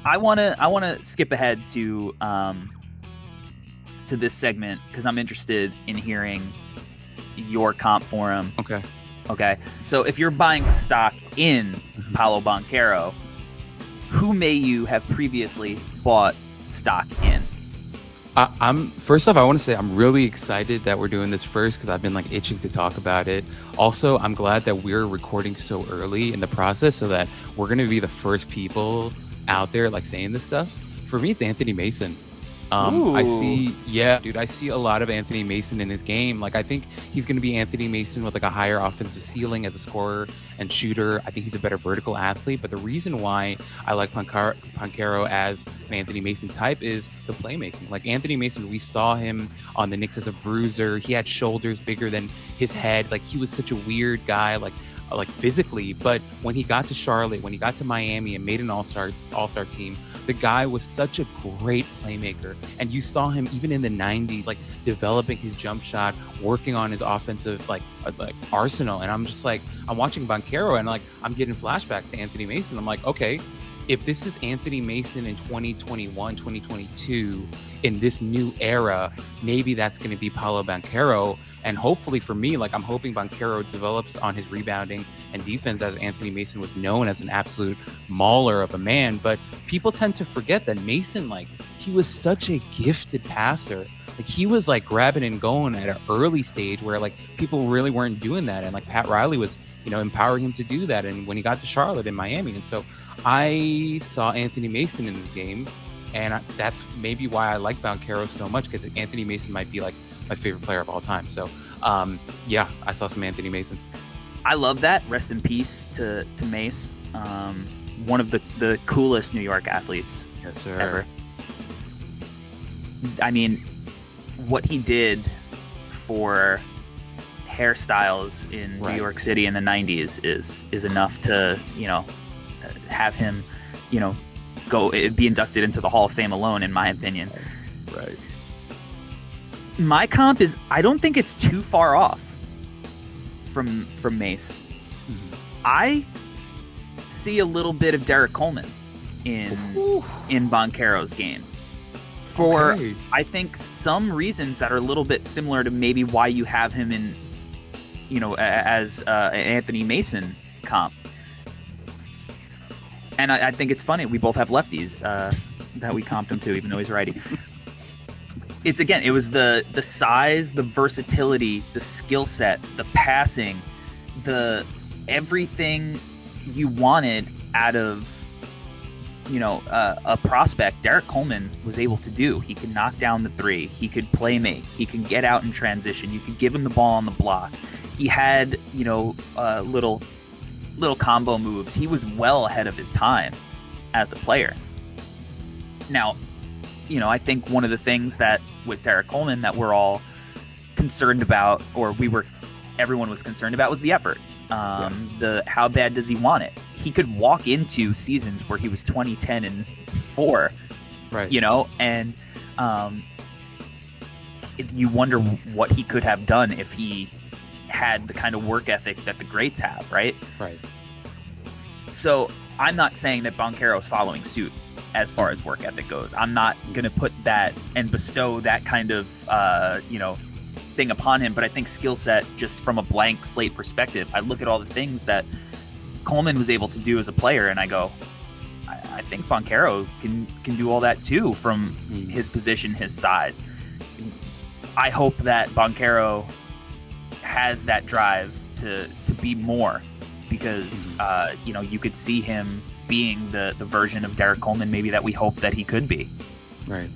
I wanna skip ahead to this segment because I'm interested in hearing your comp for him. Okay. Okay, so if you're buying stock in Paolo Banchero, who may you have previously bought stock in? I'm first off, I want to say I'm really excited that we're doing this first because I've been like itching to talk about it. Also, I'm glad that we're recording so early in the process so that we're going to be the first people out there like saying this stuff. For me, it's Anthony Mason. I Ooh. see, yeah, dude, I see a lot of Anthony Mason in his game. Like, I think he's going to be Anthony Mason with like a higher offensive ceiling as a scorer and shooter. I think he's a better vertical athlete. But the reason why I like Pancaro as an Anthony Mason type is the playmaking. Like Anthony Mason, we saw him on the Knicks as a bruiser. He had shoulders bigger than his head. Like he was such a weird guy. Like physically, but when he got to Charlotte, when he got to Miami and made an all-star team, the guy was such a great playmaker. And you saw him even in the 90s, like developing his jump shot, working on his offensive like arsenal. And I'm just like, I'm watching Banchero and like I'm getting flashbacks to Anthony Mason. I'm like, okay, if this is Anthony Mason in 2021, 2022, in this new era, maybe that's going to be Paolo Banchero. And hopefully for me, like I'm hoping Banchero develops on his rebounding and defense as Anthony Mason was known as an absolute mauler of a man. But people tend to forget that Mason, like he was such a gifted passer. Like he was like grabbing and going at an early stage where like people really weren't doing that. And like Pat Riley was, empowering him to do that. And when he got to Charlotte and Miami. And so I saw Anthony Mason in the game. And that's maybe why I like Banchero so much, because Anthony Mason might be like my favorite player of all time. So, yeah, I saw some Anthony Mason. I love that. Rest in peace to Mace. One of the coolest New York athletes Yes, sir. ever. I mean, what he did for hairstyles in New York City in the 90s is enough to, have him, be inducted into the Hall of Fame alone, in my opinion. Right. My comp is, I don't think it's too far off from Mace. Mm-hmm. I see a little bit of Derek Coleman in Banchero's game for, I think, some reasons that are a little bit similar to maybe why you have him in, as an Anthony Mason comp. And I think it's funny. We both have lefties that we comped him to, even though he's righty. It was the size, the versatility, the skill set, the passing, the everything you wanted out of, a prospect. Derek Coleman was able to do. He could knock down the three. He could play make. He could get out in transition. You could give him the ball on the block. He had, little combo moves. He was well ahead of his time as a player. Now, I think one of the things that with Derek Coleman that we're all concerned about, or everyone was concerned about, was the effort. The how bad does he want it? He could walk into seasons where he was 20, 10, and 4, right? And you wonder what he could have done if he had the kind of work ethic that the greats have, right? Right. So I'm not saying that Banchero is following suit as far as work ethic goes. I'm not going to put that and bestow that kind of, thing upon him. But I think skill set, just from a blank slate perspective, I look at all the things that Coleman was able to do as a player, and I go, I think Banchero can do all that too from his position, his size. I hope that Banchero has that drive to be more, because you could see him being the version of Derek Coleman maybe that we hope that he could be. Right.